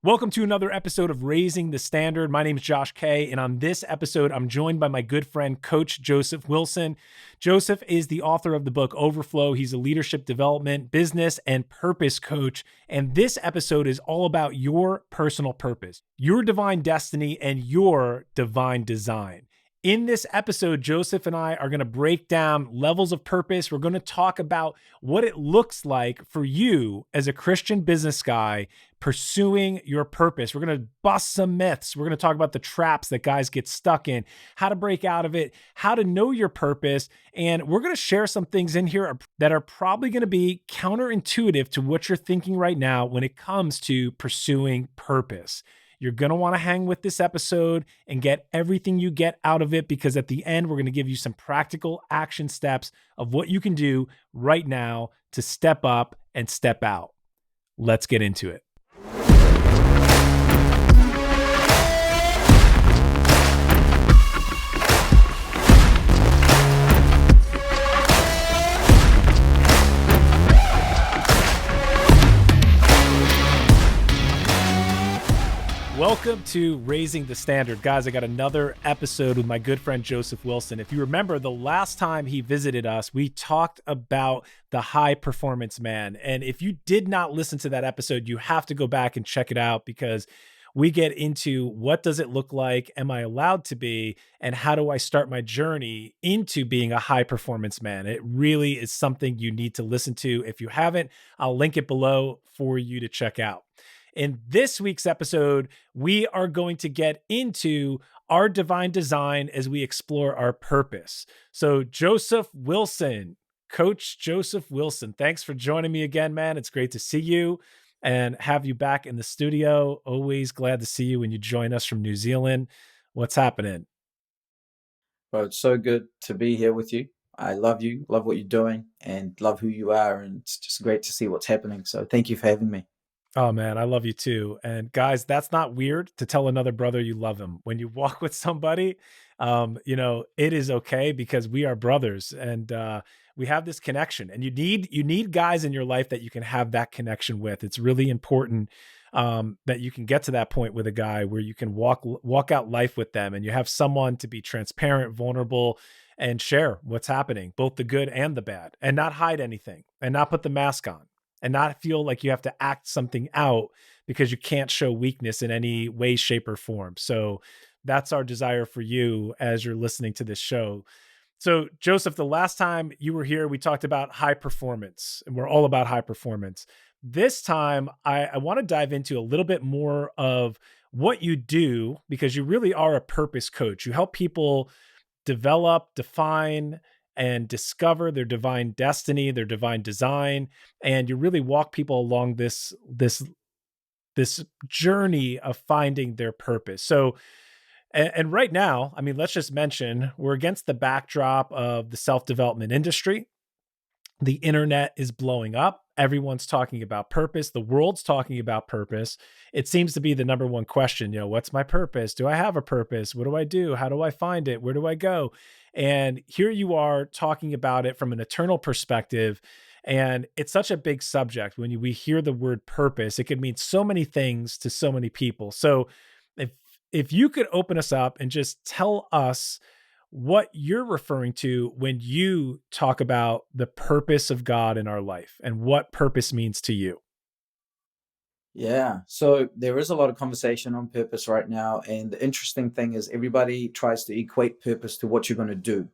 Welcome to another episode of Raising the Standard. My name is Josh Kay, and on this episode, I'm joined by my good friend, Coach Joseph Wilson. Joseph is the author of the book Overflow. He's a leadership development, business, and purpose coach. And this episode is all about your personal purpose, your divine destiny, and your divine design. In this episode, Joseph and I are going to break down levels of purpose. We're going to talk about what it looks like for you as a Christian business guy pursuing your purpose. We're going to bust some myths. We're going to talk about the traps that guys get stuck in, how to break out of it, how to know your purpose. And we're going to share some things in here that are probably going to be counterintuitive to what you're thinking right now when it comes to pursuing purpose. You're going to want to hang with this episode and get everything you get out of it, because at the end, we're going to give you some practical action steps of what you can do right now to step up and step out. Let's get into it. Welcome to Raising the Standard. Guys, I got another episode with my good friend Joseph Wilson. If you remember, the last time he visited us, we talked about the high performance man. And if you did not listen to that episode, you have to go back and check it out, because we get into what does it look like, am I allowed to be, and how do I start my journey into being a high performance man. It really is something you need to listen to. If you haven't, I'll link it below for you to check out. In this week's episode, we are going to get into our divine design as we explore our purpose. So Joseph Wilson, Coach Joseph Wilson, thanks for joining me again, man. It's great to see you and have you back in the studio. Always glad to see you when you join us from New Zealand. What's happening? Well, it's so good to be here with you. I love you, love what you're doing, and love who you are. And it's just great to see what's happening. So thank you for having me. Oh man, I love you too. And guys, that's not weird to tell another brother you love him. When you walk with somebody, it is okay, because we are brothers, and we have this connection. And you need guys in your life that you can have that connection with. It's really important that you can get to that point with a guy where you can walk out life with them, and you have someone to be transparent, vulnerable, and share what's happening, both the good and the bad, and not hide anything, and not put the mask on, and not feel like you have to act something out because you can't show weakness in any way, shape, or form. So that's our desire for you as you're listening to this show. So Joseph, the last time you were here, we talked about high performance, and we're all about high performance. This time, I want to dive into a little bit more of what you do, because you really are a purpose coach. You help people develop, define, and discover their divine destiny, their divine design, and you really walk people along this journey of finding their purpose. So, and right now, I mean, let's just mention we're against the backdrop of the self-development industry. The internet is blowing up. Everyone's talking about purpose. The world's talking about purpose. It seems to be the number one question, what's my purpose? Do I have a purpose? What do I do? How do I find it? Where do I go? And here you are talking about it from an eternal perspective. And it's such a big subject. When we hear the word purpose, it can mean so many things to so many people. So if if you could open us up and just tell us what you're referring to when you talk about the purpose of God in our life and what purpose means to you. Yeah, so there is a lot of conversation on purpose right now. And the interesting thing is, everybody tries to equate purpose to what you're going to do.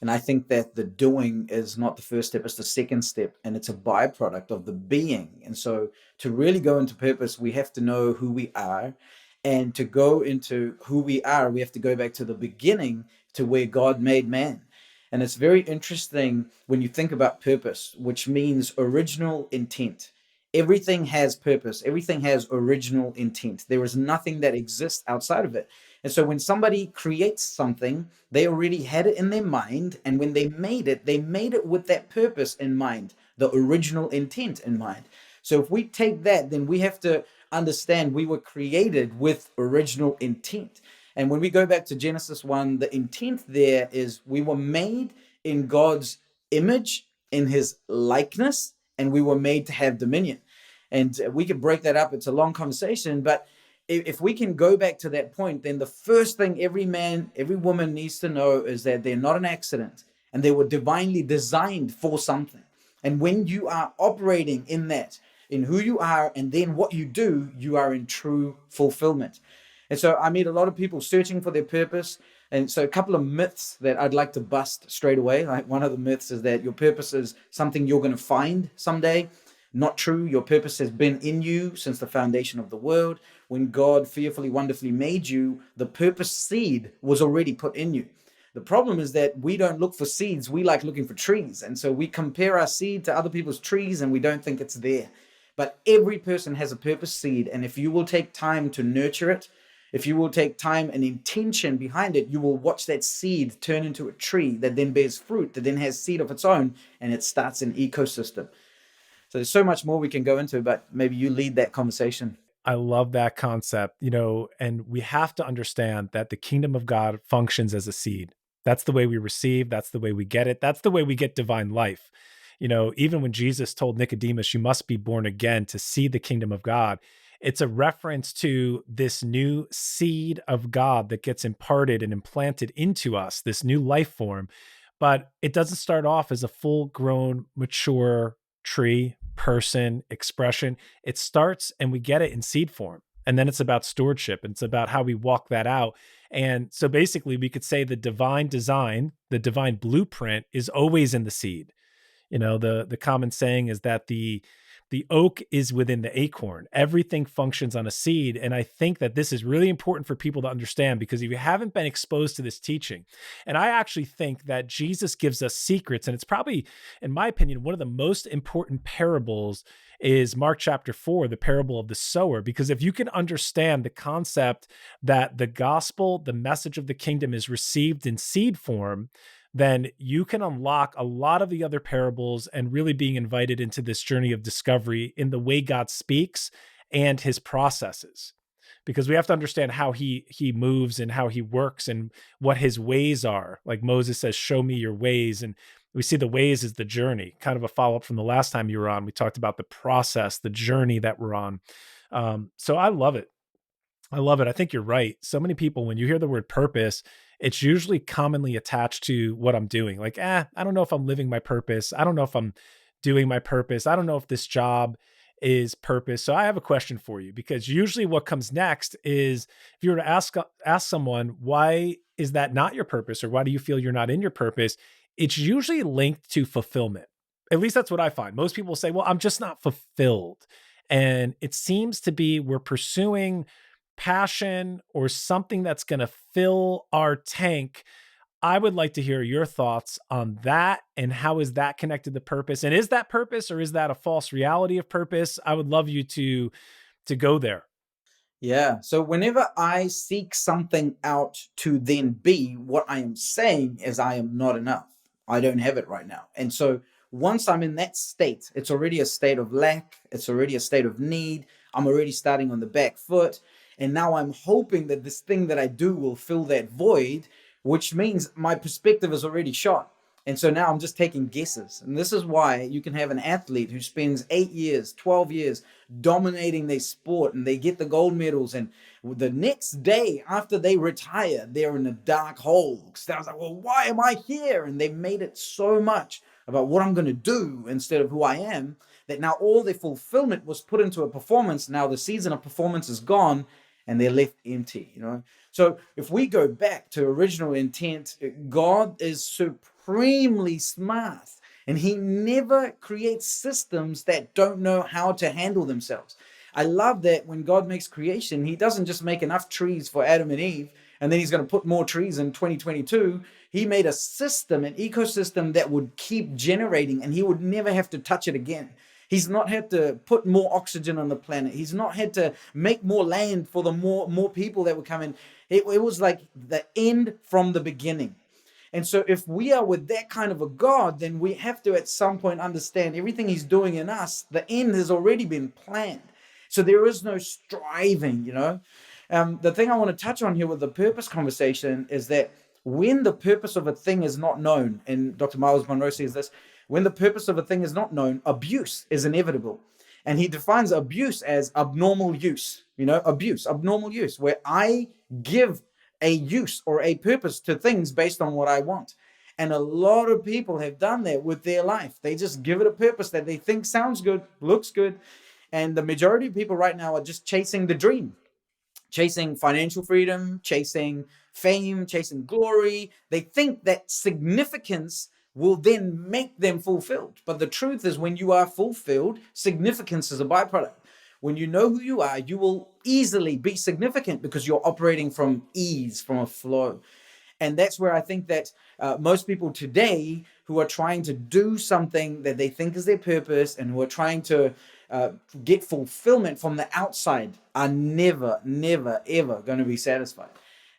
And I think that the doing is not the first step, it's the second step, and it's a byproduct of the being. And so, to really go into purpose, we have to know who we are. And to go into who we are, we have to go back to the beginning, to where God made man. And it's very interesting when you think about purpose, which means original intent. Everything has purpose. Everything has original intent. There is nothing that exists outside of it. And so when somebody creates something, they already had it in their mind. And when they made it with that purpose in mind, the original intent in mind. So if we take that, then we have to understand we were created with original intent. And when we go back to Genesis 1, the intent there is we were made in God's image, in his likeness, and we were made to have dominion. And we could break that up. It's a long conversation, but if we can go back to that point, then the first thing every man, every woman needs to know is that they're not an accident and they were divinely designed for something. And when you are operating in that, in who you are and then what you do, you are in true fulfillment. And so I meet a lot of people searching for their purpose. And so a couple of myths that I'd like to bust straight away. Like one of the myths is that your purpose is something you're going to find someday. Not true. Your purpose has been in you since the foundation of the world. When God fearfully, wonderfully made you, the purpose seed was already put in you. The problem is that we don't look for seeds. We like looking for trees. And so we compare our seed to other people's trees and we don't think it's there. But every person has a purpose seed. And if you will take time to nurture it, if you will take time and intention behind it, you will watch that seed turn into a tree that then bears fruit, that then has seed of its own, and it starts an ecosystem. So there's so much more we can go into, but maybe you lead that conversation. I love that concept, and we have to understand that the kingdom of God functions as a seed. That's the way we receive, that's the way we get it, that's the way we get divine life. Even when Jesus told Nicodemus, you must be born again to see the kingdom of God, it's a reference to this new seed of God that gets imparted and implanted into us, this new life form. But it doesn't start off as a full grown, mature tree, person, expression. It starts and we get it in seed form. And then it's about stewardship and it's about how we walk that out. And so basically, we could say the divine design, the divine blueprint is always in the seed. The common saying is that the oak is within the acorn. Everything functions on a seed. And I think that this is really important for people to understand because if you haven't been exposed to this teaching, and I actually think that Jesus gives us secrets, and it's probably, in my opinion, one of the most important parables is Mark chapter 4, the parable of the sower. Because if you can understand the concept that the gospel, the message of the kingdom is received in seed form, then you can unlock a lot of the other parables and really being invited into this journey of discovery in the way God speaks and his processes. Because we have to understand how he moves and how he works and what his ways are. Like Moses says, show me your ways. And we see the ways as the journey, kind of a follow-up from the last time you were on. We talked about the process, the journey that we're on. So I love it. I love it. I think you're right. So many people, when you hear the word purpose, it's usually commonly attached to what I'm doing. Like, I don't know if I'm living my purpose. I don't know if I'm doing my purpose. I don't know if this job is purpose. So I have a question for you because usually what comes next is if you were to ask someone, why is that not your purpose or why do you feel you're not in your purpose? It's usually linked to fulfillment. At least that's what I find. Most people say, well, I'm just not fulfilled. And it seems to be we're pursuing passion or something that's going to fill our tank. I would like to hear your thoughts on that and how is that connected to purpose? And is that purpose or is that a false reality of purpose? I would love you to go there. Yeah. So whenever I seek something out to then be, what I am saying is I am not enough. I don't have it right now. And so once I'm in that state, it's already a state of lack. It's already a state of need. I'm already starting on the back foot. And now I'm hoping that this thing that I do will fill that void, which means my perspective is already shot. And so now I'm just taking guesses. And this is why you can have an athlete who spends 8 years, 12 years dominating their sport and they get the gold medals. And the next day after they retire, they're in a dark hole. Because I was like, well, why am I here? And they made it so much about what I'm going to do instead of who I am that now all their fulfillment was put into a performance. Now the season of performance is gone and they're left empty. So if we go back to original intent, God is supremely smart and he never creates systems that don't know how to handle themselves. I love that when God makes creation, he doesn't just make enough trees for Adam and Eve and then he's going to put more trees in 2022. He made a system, an ecosystem that would keep generating and he would never have to touch it again. He's not had to put more oxygen on the planet. He's not had to make more land for the more people that would come in. It was like the end from the beginning. And so if we are with that kind of a God, then we have to at some point understand everything he's doing in us, the end has already been planned. So there is no striving. The thing I want to touch on here with the purpose conversation is that when the purpose of a thing is not known, and Dr. Miles Monroe says this, when the purpose of a thing is not known, abuse is inevitable. And he defines abuse as abnormal use, abuse, abnormal use, where I give a use or a purpose to things based on what I want. And a lot of people have done that with their life. They just give it a purpose that they think sounds good, looks good. And the majority of people right now are just chasing the dream, chasing financial freedom, chasing fame, chasing glory. They think that significance will then make them fulfilled. But the truth is, when you are fulfilled, significance is a byproduct. When you know who you are, you will easily be significant because you're operating from ease, from a flow. And that's where I think that most people today who are trying to do something that they think is their purpose and who are trying to uh, get fulfillment from the outside are never, never, ever going to be satisfied.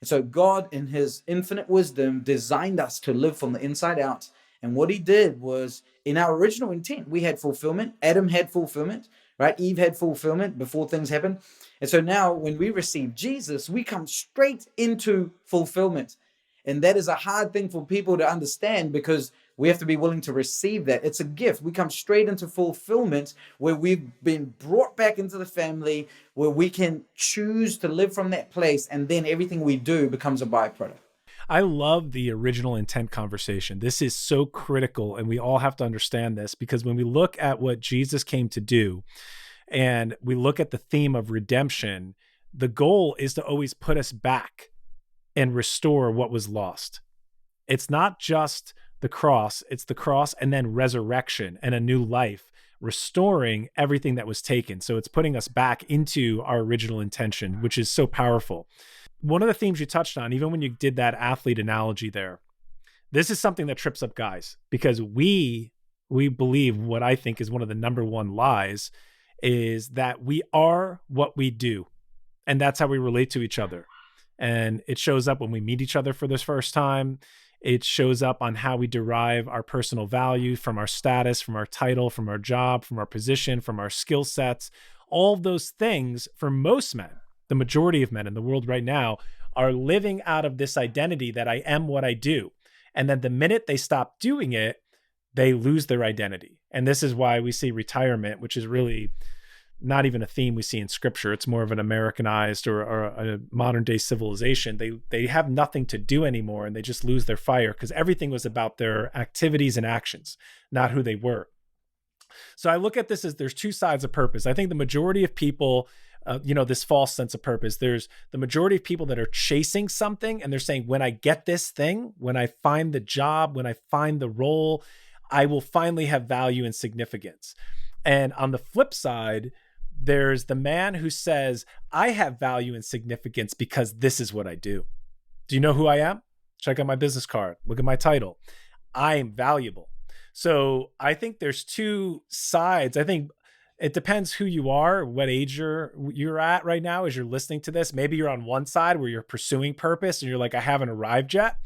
And so God, in his infinite wisdom, designed us to live from the inside out. And what he did was, in our original intent, we had fulfillment. Adam had fulfillment, right? Eve had fulfillment before things happened. And so now when we receive Jesus, we come straight into fulfillment. And that is a hard thing for people to understand because we have to be willing to receive that. It's a gift. We come straight into fulfillment where we've been brought back into the family, where we can choose to live from that place. And then everything we do becomes a byproduct. I love the original intent conversation. This is so critical, and we all have to understand this because when we look at what Jesus came to do and we look at the theme of redemption, the goal is to always put us back and restore what was lost. It's not just it's the cross and then resurrection and a new life, restoring everything that was taken. So it's putting us back into our original intention, which is so powerful. One of the themes you touched on, even when you did that athlete analogy there, this is something that trips up guys because we believe what I think is one of the number one lies is that we are what we do. And that's how we relate to each other. And it shows up when we meet each other for the first time. It shows up on how we derive our personal value from our status, from our title, from our job, from our position, from our skill sets. All of those things for most men, the majority of men in the world right now, are living out of this identity that I am what I do. And then the minute they stop doing it, they lose their identity. And this is why we see retirement, which is really not even a theme we see in scripture. It's more of an Americanized or a modern day civilization. They have nothing to do anymore and they just lose their fire because everything was about their activities and actions, not who they were. So I look at this as there's two sides of purpose. I think the majority of people, this false sense of purpose, there's the majority of people that are chasing something and they're saying, when I get this thing, when I find the job, when I find the role, I will finally have value and significance. And on the flip side, there's the man who says, I have value and significance because this is what I do. Do you know who I am? Check out my business card. Look at my title. I am valuable. So I think there's two sides. I think it depends who you are, what age you're at right now as you're listening to this. Maybe you're on one side where you're pursuing purpose and you're like, I haven't arrived yet.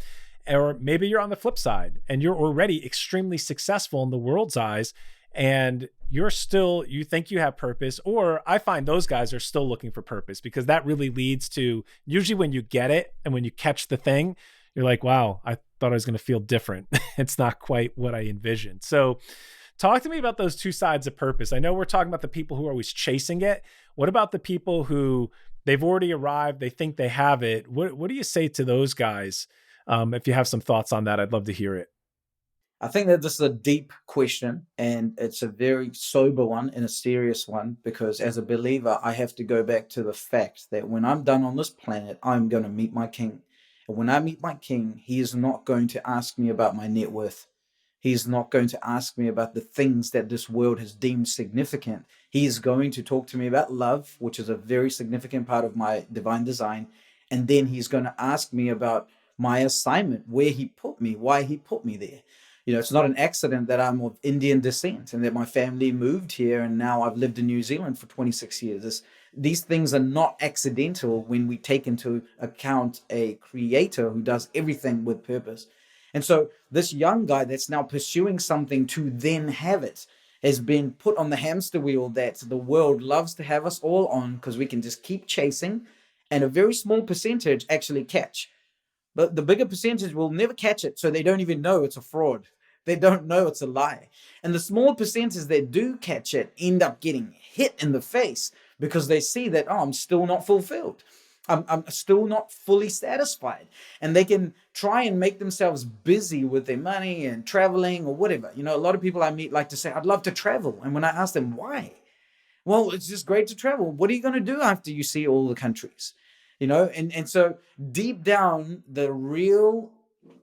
Or maybe you're on the flip side and you're already extremely successful in the world's eyes and you think you have purpose. Or I find those guys are still looking for purpose because that really leads to usually when you get it and when you catch the thing, you're like, wow, I thought I was going to feel different. It's not quite what I envisioned. So talk to me about those two sides of purpose. I know we're talking about the people who are always chasing it. What about the people who they've already arrived, they think they have it? What do you say to those guys? If you have some thoughts on that, I'd love to hear it. I think that this is a deep question and it's a very sober one and a serious one because as a believer, I have to go back to the fact that when I'm done on this planet, I'm going to meet my king. And when I meet my king, he is not going to ask me about my net worth. He's not going to ask me about the things that this world has deemed significant. He is going to talk to me about love, which is a very significant part of my divine design. And then he's going to ask me about my assignment, where he put me, why he put me there. It's not an accident that I'm of Indian descent and that my family moved here and now I've lived in New Zealand for 26 years. These things are not accidental when we take into account a creator who does everything with purpose. And so this young guy that's now pursuing something to then have it has been put on the hamster wheel that the world loves to have us all on because we can just keep chasing and a very small percentage actually catch. But the bigger percentage will never catch it, so they don't even know it's a fraud. They don't know it's a lie. And the small percentage that do catch it end up getting hit in the face because they see that, oh, I'm still not fulfilled. I'm still not fully satisfied. And they can try and make themselves busy with their money and traveling or whatever. A lot of people I meet like to say, I'd love to travel. And when I ask them why, well, it's just great to travel. What are you going to do after you see all the countries? And so deep down, the real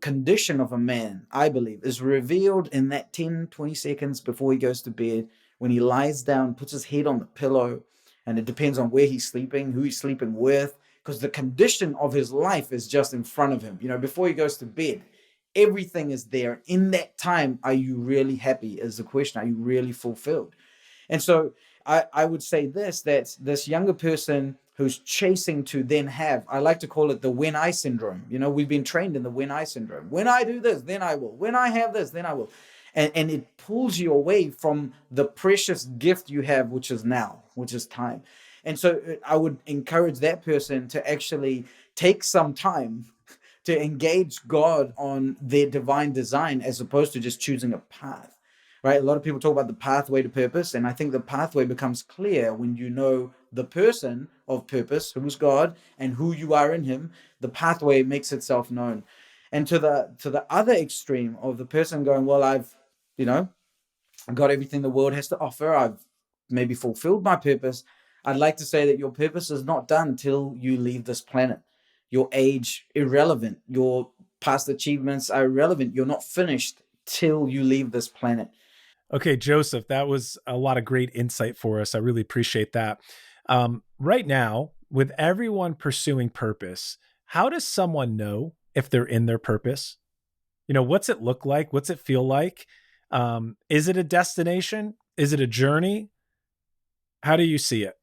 condition of a man, I believe, is revealed in that 10, 20 seconds before he goes to bed, when he lies down, puts his head on the pillow, and it depends on where he's sleeping, who he's sleeping with, because the condition of his life is just in front of him. Before he goes to bed, everything is there. In that time, are you really happy? Is the question. Are you really fulfilled? And so I would say this, that this younger person who's chasing to then have, I like to call it the when I syndrome. We've been trained in the when I syndrome. When I do this, then I will. When I have this, then I will. And it pulls you away from the precious gift you have, which is now, which is time. And so I would encourage that person to actually take some time to engage God on their divine design as opposed to just choosing a path, right? A lot of people talk about the pathway to purpose, and I think the pathway becomes clear when you know the person of purpose, who's God, and who you are in Him. The pathway makes itself known. And to the other extreme of the person going, well, I've you know got everything the world has to offer. I've maybe fulfilled my purpose. I'd like to say that your purpose is not done till you leave this planet. Your age irrelevant. Your past achievements are irrelevant. You're not finished till you leave this planet. Okay, Joseph, that was a lot of great insight for us. I really appreciate that. Right now, with everyone pursuing purpose, how does someone know if they're in their purpose? What's it look like? What's it feel like? Is it a destination? Is it a journey? How do you see it?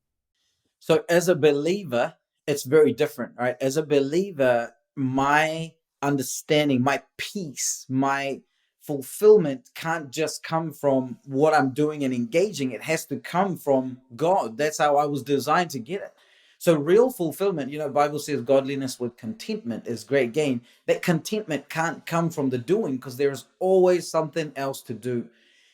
So as a believer, it's very different, right? As a believer, my understanding, my peace, my fulfillment can't just come from what I'm doing and engaging. It has to come from God. That's how I was designed to get it. So real fulfillment, Bible says godliness with contentment is great gain. That contentment can't come from the doing because there's always something else to do.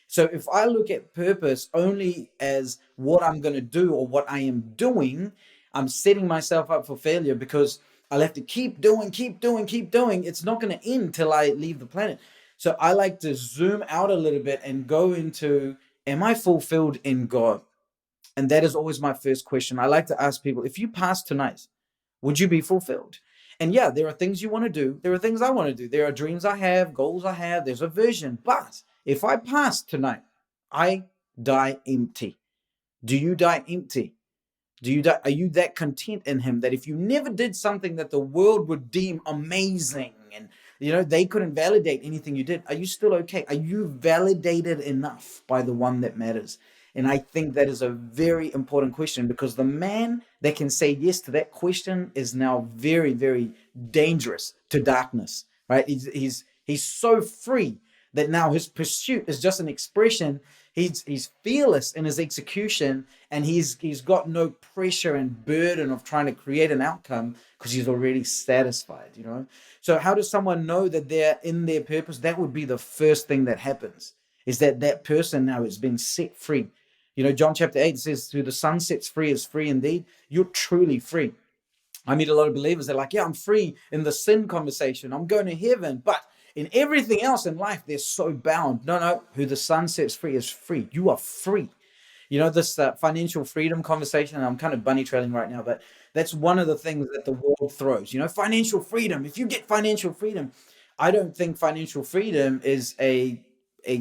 So if I look at purpose only as what I'm going to do or what I am doing, I'm setting myself up for failure because I'll have to keep doing, keep doing, keep doing. It's not going to end till I leave the planet. So I like to zoom out a little bit and go into, am I fulfilled in God? And that is always my first question. I like to ask people, if you pass tonight, would you be fulfilled? And yeah, there are things you want to do. There are things I want to do. There are dreams I have, goals I have. There's a vision. But if I pass tonight, I die empty. Do you die empty? Are you that content in Him that if you never did something that the world would deem amazing and they couldn't validate anything you did, are you still okay? Are you validated enough by the one that matters? And I think that is a very important question, because the man that can say yes to that question is now very, very dangerous to darkness, right? He's so free that now his pursuit is just an expression. He's fearless in his execution, and he's got no pressure and burden of trying to create an outcome because he's already satisfied. So how does someone know that they're in their purpose? That would be the first thing that happens, is that person now has been set free. John chapter 8 says, who the Son sets free is free indeed. You're truly free. I meet a lot of believers. They're like, yeah, I'm free in the sin conversation. I'm going to heaven. But in everything else in life, they're so bound. No. Who the Son sets free is free. You are free. This financial freedom conversation, and I'm kind of bunny trailing right now, but that's one of the things that the world throws. Financial freedom. If you get financial freedom, I don't think financial freedom is a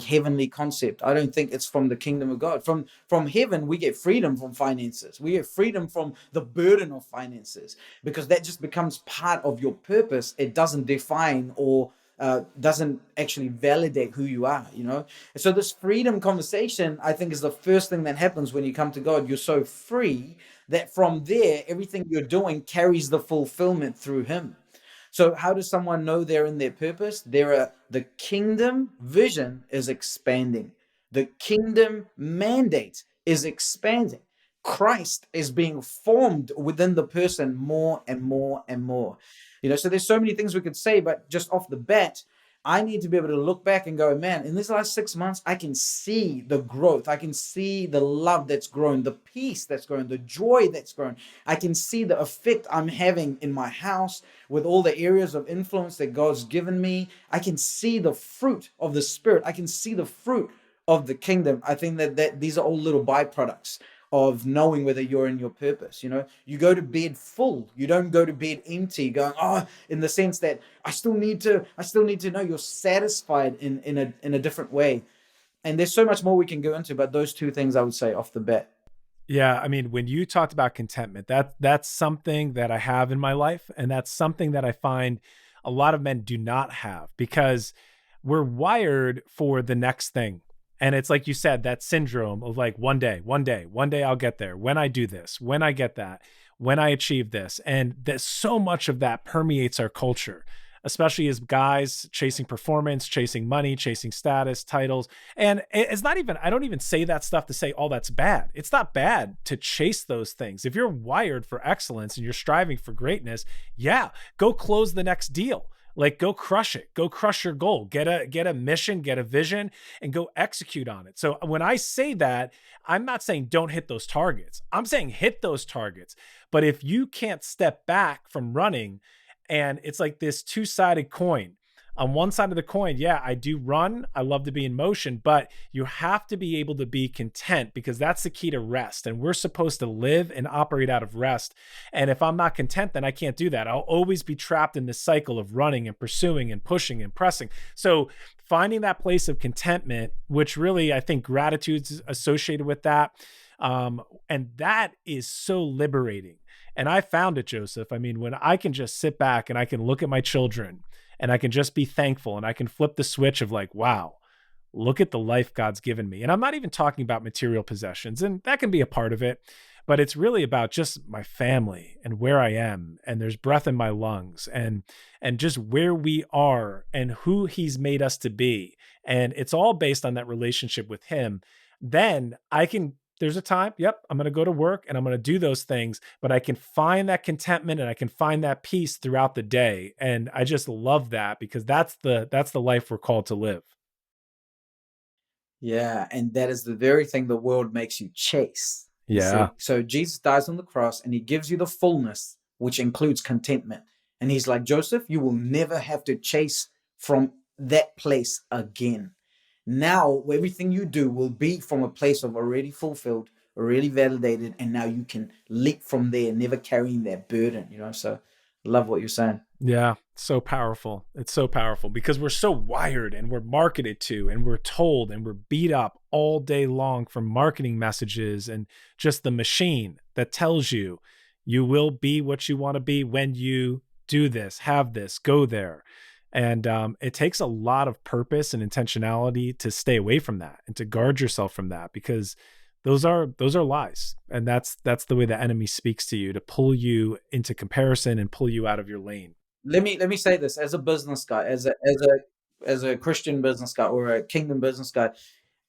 heavenly concept. I don't think it's from the kingdom of God. From heaven, we get freedom from finances. We get freedom from the burden of finances, because that just becomes part of your purpose. It doesn't define or doesn't actually validate who you are. So this freedom conversation, I think, is the first thing that happens when you come to God. You're so free that from there, everything you're doing carries the fulfillment through Him. So how does someone know they're in their purpose? The kingdom vision is expanding. The kingdom mandate is expanding. Christ is being formed within the person more and more and more. So there's so many things we could say, but just off the bat, I need to be able to look back and go, man, in these last 6 months, I can see the growth. I can see the love that's grown, the peace that's grown, the joy that's grown. I can see the effect I'm having in my house with all the areas of influence that God's given me. I can see the fruit of the Spirit. I can see the fruit of the kingdom. I think that these are all little byproducts of knowing whether you're in your purpose. You go to bed full. You don't go to bed empty, going, oh, in the sense that I still need to know you're satisfied in a different way. And there's so much more we can go into, but those two things I would say off the bat. Yeah, I mean, when you talked about contentment, that's something that I have in my life, and that's something that I find a lot of men do not have because we're wired for the next thing. And it's like you said, that syndrome of like one day, one day, one day I'll get there. When I do this, when I get that, when I achieve this. And that so much of that permeates our culture, especially as guys chasing performance, chasing money, chasing status, titles. And it's not even, I don't even say that stuff to say, oh, that's bad. It's not bad to chase those things. If you're wired for excellence and you're striving for greatness, yeah, go close the next deal. Like go crush it, go crush your goal, get a mission, get a vision, and go execute on it. So when I say that, I'm not saying don't hit those targets. I'm saying hit those targets. But if you can't step back from running, and it's like this two-sided coin. On one side of the coin, yeah, I do run. I love to be in motion, but you have to be able to be content because that's the key to rest. And we're supposed to live and operate out of rest. And if I'm not content, then I can't do that. I'll always be trapped in this cycle of running and pursuing and pushing and pressing. So finding that place of contentment, which really I think gratitude's associated with that. And that is so liberating. And I found it, Joseph. I mean, when I can just sit back and I can look at my children and I can just be thankful and I can flip the switch of like, wow, look at the life God's given me. And I'm not even talking about material possessions, and that can be a part of it, but it's really about just my family and where I am. And there's breath in my lungs and just where we are and who he's made us to be. And it's all based on that relationship with him. Then I can there's a time, yep, I'm going to go to work and I'm going to do those things, but I can find that contentment and I can find that peace throughout the day. And I just love that because that's the life we're called to live. Yeah, and that is the very thing the world makes you chase. You Yeah. see, so Jesus dies on the cross and he gives you the fullness, which includes contentment. And he's like, Joseph, you will never have to chase from that place again. Now, everything you do will be from a place of already fulfilled, already validated, and now you can leap from there, never carrying that burden. So, love what you're saying. Yeah, so powerful. It's so powerful because we're so wired and we're marketed to and we're told and we're beat up all day long from marketing messages and just the machine that tells you you will be what you want to be when you do this, have this, go there. And it takes a lot of purpose and intentionality to stay away from that and to guard yourself from that because those are lies, and that's the way the enemy speaks to you to pull you into comparison and pull you out of your lane. Let me say this as a business guy, as a Christian business guy or a kingdom business guy.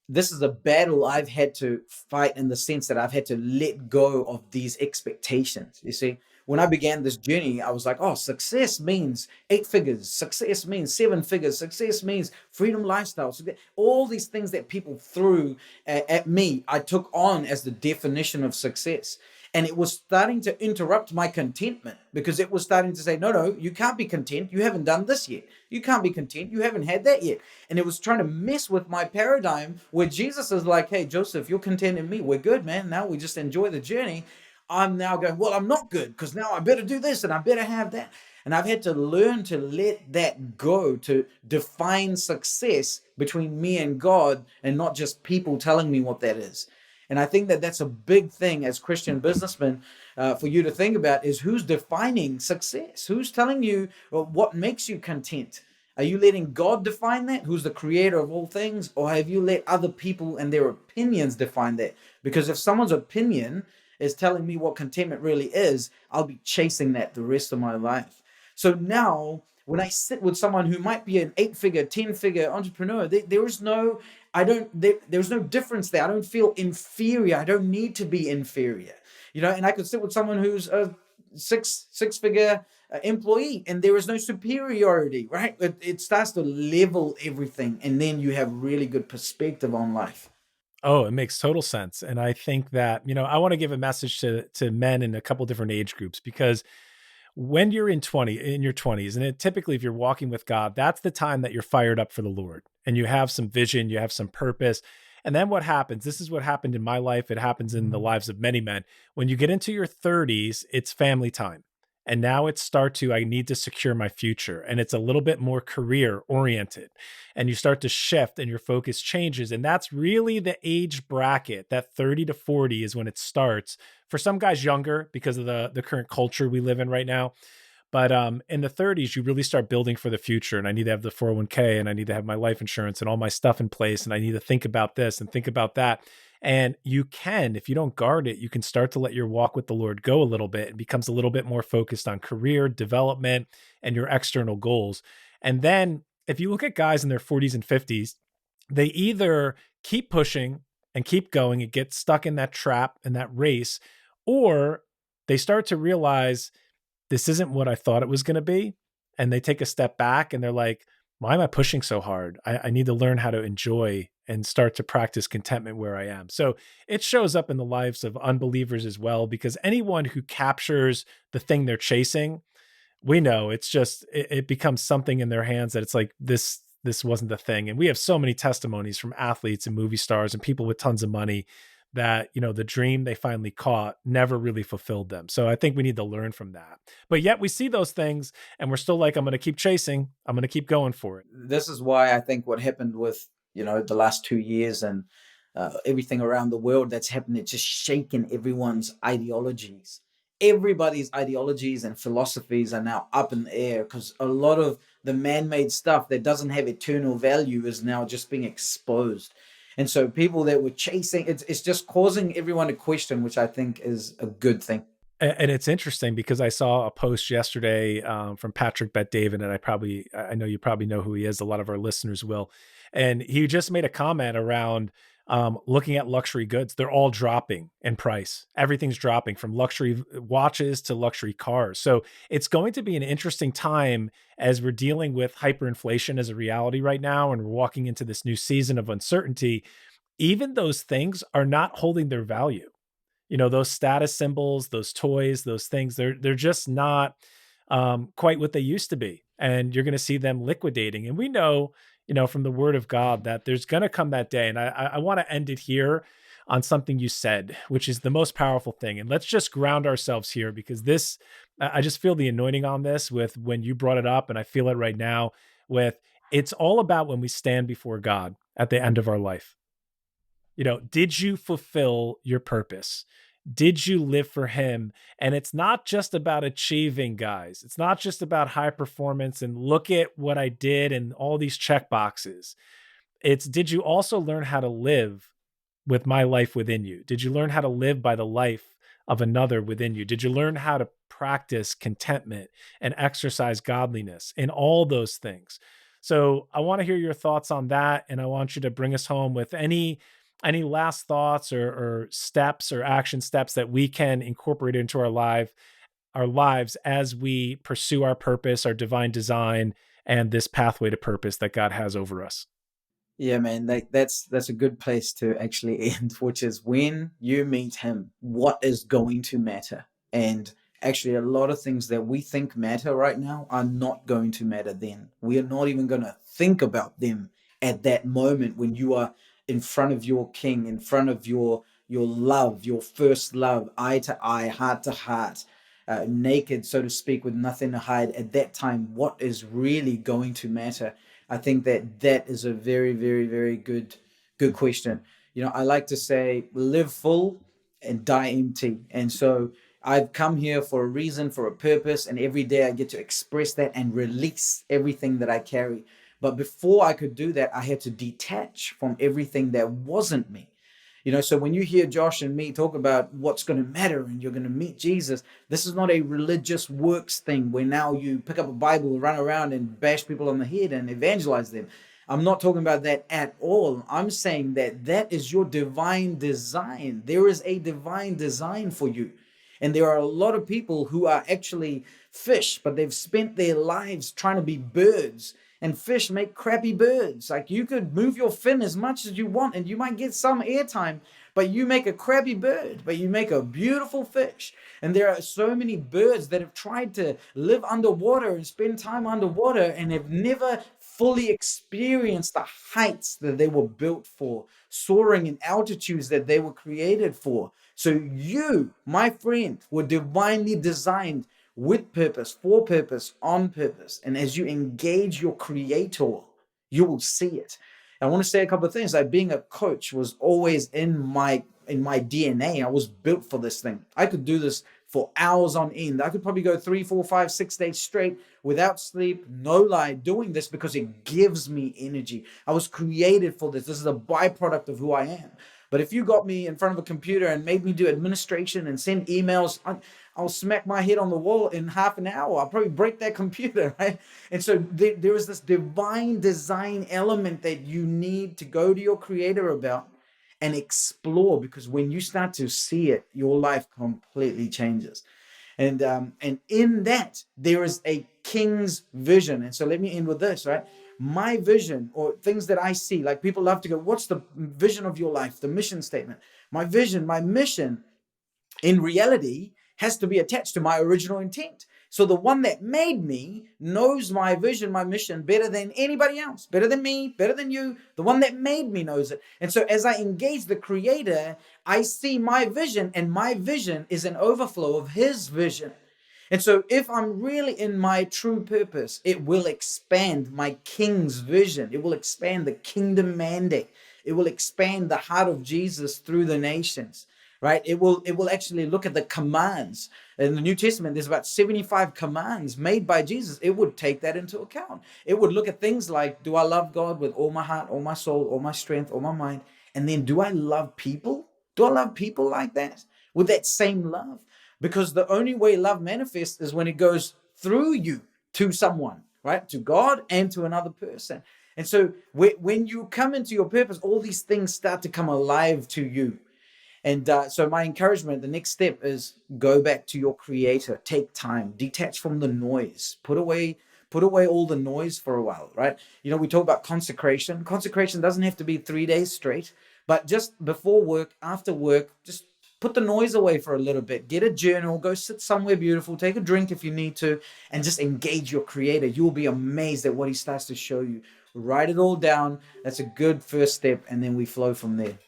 This is a battle I've had to fight in the sense that I've had to let go of these expectations. You see, when I began this journey, I was like, oh, success means 8 figures, success means 7 figures, success means freedom lifestyle. So all these things that people threw at me, I took on as the definition of success. And it was starting to interrupt my contentment because it was starting to say, no, no, you can't be content. You haven't done this yet. You can't be content. You haven't had that yet. And it was trying to mess with my paradigm where Jesus is like, hey, Joseph, you're content in me. We're good, man. Now we just enjoy the journey. I'm now going, well, I'm not good because now I better do this and I better have that. And I've had to learn to let that go, to define success between me and God and not just people telling me what that is. And I think that that's a big thing as Christian businessmen for you to think about is who's defining success? Who's telling you what makes you content? Are you letting God define that, who's the creator of all things? Or have you let other people and their opinions define that? Because if someone's opinion is telling me what contentment really is, I'll be chasing that the rest of my life. So now, when I sit with someone who might be an 8 figure, 10 figure entrepreneur, there is no, there's no difference there. I don't feel inferior. I don't need to be inferior. And I could sit with someone who's a six figure employee, and there is no superiority, right? It starts to level everything, and then you have really good perspective on life. Oh, it makes total sense, and I think that, I wanna give a message to men in a couple different age groups because when you're in your 20s, and typically if you're walking with God, that's the time that you're fired up for the Lord and you have some vision, you have some purpose. And then what happens? This is what happened in my life. It happens in the lives of many men. When you get into your 30s, it's family time. And now it's start to, I need to secure my future. And it's a little bit more career oriented. And you start to shift and your focus changes. And that's really the age bracket. That 30 to 40 is when it starts. For some guys younger because of the current culture we live in right now. But in the 30s, you really start building for the future. And I need to have the 401k and I need to have my life insurance and all my stuff in place. And I need to think about this and think about that. And you can, if you don't guard it, you can start to let your walk with the Lord go a little bit. It becomes a little bit more focused on career development and your external goals. And then if you look at guys in their 40s and 50s, they either keep pushing and keep going and get stuck in that trap and that race, or they start to realize this isn't what I thought it was going to be. And they take a step back and they're like, why am I pushing so hard? I need to learn how to enjoy and start to practice contentment where I am. So it shows up in the lives of unbelievers as well, because anyone who captures the thing they're chasing, we know it's just it becomes something in their hands that it's like this wasn't the thing. And we have so many testimonies from athletes and movie stars and people with tons of money that the dream they finally caught never really fulfilled them. So I think we need to learn from that. But yet we see those things and we're still like, I'm going to keep chasing, I'm going to keep going for it. This is why I think what happened with the last 2 years and everything around the world that's happened, it's just shaken everyone's ideologies. Everybody's ideologies and philosophies are now up in the air because a lot of the man-made stuff that doesn't have eternal value is now just being exposed. And so people that were chasing it's just causing everyone to question, which I think is a good thing. And it's interesting because I saw a post yesterday from Patrick Bet David, and I know you probably know who he is. A lot of our listeners will, and he just made a comment around looking at luxury goods. They're all dropping in price. Everything's dropping from luxury watches to luxury cars. So it's going to be an interesting time as we're dealing with hyperinflation as a reality right now, and we're walking into this new season of uncertainty. Even those things are not holding their value. Those status symbols, those toys, those things, they're just not quite what they used to be. And you're going to see them liquidating. And we know, from the word of God that there's going to come that day. And I want to end it here on something you said, which is the most powerful thing. And let's just ground ourselves here because I just feel the anointing on this with when you brought it up. And I feel it right now with it's all about when we stand before God at the end of our life. Did you fulfill your purpose? Did you live for him? And it's not just about achieving, guys. It's not just about high performance and look at what I did and all these check boxes. It's did you also learn how to live with my life within you? Did you learn how to live by the life of another within you? Did you learn how to practice contentment and exercise godliness in all those things? So I want to hear your thoughts on that. And I want you to bring us home with any last thoughts or steps or action steps that we can incorporate into our lives as we pursue our purpose, our divine design, and this pathway to purpose that God has over us. Yeah, man, that's a good place to actually end, which is when you meet him, what is going to matter? And actually, a lot of things that we think matter right now are not going to matter then. We are not even going to think about them at that moment when you are in front of your king, in front of your love, your first love, eye to eye, heart to heart, naked, so to speak, with nothing to hide. At that time, what is really going to matter? I think that is a very, very, very good question. I like to say, live full and die empty. And so I've come here for a reason, for a purpose, and every day I get to express that and release everything that I carry. But before I could do that, I had to detach from everything that wasn't me. So when you hear Josh and me talk about what's going to matter and you're going to meet Jesus, this is not a religious works thing where now you pick up a Bible, run around and bash people on the head and evangelize them. I'm not talking about that at all. I'm saying that is your divine design. There is a divine design for you. And there are a lot of people who are actually fish, but they've spent their lives trying to be birds. And fish make crappy birds. Like, you could move your fin as much as you want and you might get some airtime, but you make a crappy bird, but you make a beautiful fish. And there are so many birds that have tried to live underwater and spend time underwater and have never fully experienced the heights that they were built for, soaring in altitudes that they were created for. So you, my friend, were divinely designed with purpose, for purpose, on purpose. And as you engage your creator, you will see it. I want to say a couple of things. Like, being a coach was always in my DNA. I was built for this thing. I could do this for hours on end. I could probably go 3, 4, 5, 6 days straight without sleep, no lie, doing this because it gives me energy. I was created for this. This is a byproduct of who I am. But if you got me in front of a computer and made me do administration and send emails, I'll smack my head on the wall in half an hour. I'll probably break that computer, right? And so there is this divine design element that you need to go to your creator about and explore, because when you start to see it, your life completely changes. And in that, there is a king's vision. And so let me end with this, right? My vision, or things that I see, like, people love to go, what's the vision of your life? The mission statement. My vision, my mission, in reality, has to be attached to my original intent. So the one that made me knows my vision, my mission better than anybody else, better than me, better than you. The one that made me knows it. And so as I engage the creator, I see my vision, and my vision is an overflow of his vision. And so if I'm really in my true purpose, it will expand my king's vision. It will expand the kingdom mandate. It will expand the heart of Jesus through the nations, right? It will actually look at the commands. In the New Testament, there's about 75 commands made by Jesus. It would take that into account. It would look at things like, do I love God with all my heart, all my soul, all my strength, all my mind? And then, do I love people? Do I love people like that? With that same love? Because the only way love manifests is when it goes through you to someone, right? To God and to another person. And so when you come into your purpose, all these things start to come alive to you. And so my encouragement, the next step is go back to your creator, take time, detach from the noise, put away all the noise for a while, right? You know, we talk about consecration. Consecration doesn't have to be 3 days straight, but just before work, after work, just put the noise away for a little bit. Get a journal, go sit somewhere beautiful, take a drink if you need to, and just engage your creator. You'll be amazed at what he starts to show you. Write it all down. That's a good first step, and then we flow from there.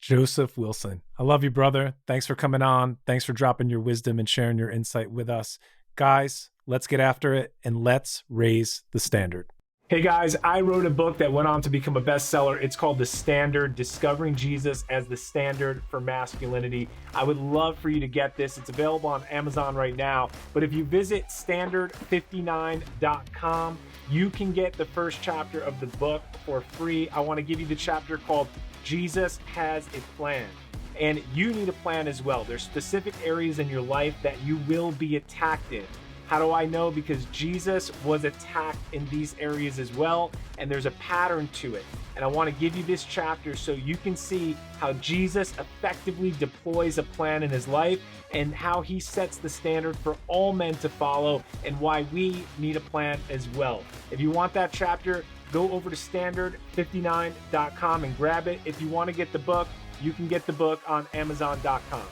Joseph Wilson. I love you, brother. Thanks for coming on. Thanks for dropping your wisdom and sharing your insight with us. Guys, let's get after it and let's raise the standard. Hey guys, I wrote a book that went on to become a bestseller. It's called The Standard, Discovering Jesus as the Standard for Masculinity. I would love for you to get this. It's available on Amazon right now. But if you visit standard59.com, you can get the first chapter of the book for free. I want to give you the chapter called Jesus Has a Plan. And you need a plan as well. There's specific areas in your life that you will be attacked in. How do I know? Because Jesus was attacked in these areas as well, and there's a pattern to it. And I want to give you this chapter so you can see how Jesus effectively deploys a plan in his life and how he sets the standard for all men to follow, and why we need a plan as well. If you want that chapter, go over to standard59.com and grab it. If you want to get the book, you can get the book on amazon.com.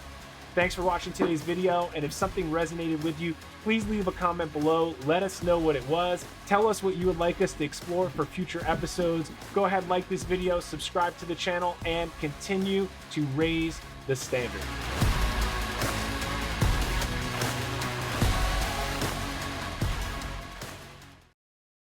Thanks for watching today's video, and if something resonated with you, please leave a comment below. Let us know what it was. Tell us what you would like us to explore for future episodes. Go ahead, like this video, subscribe to the channel, and continue to raise the standard.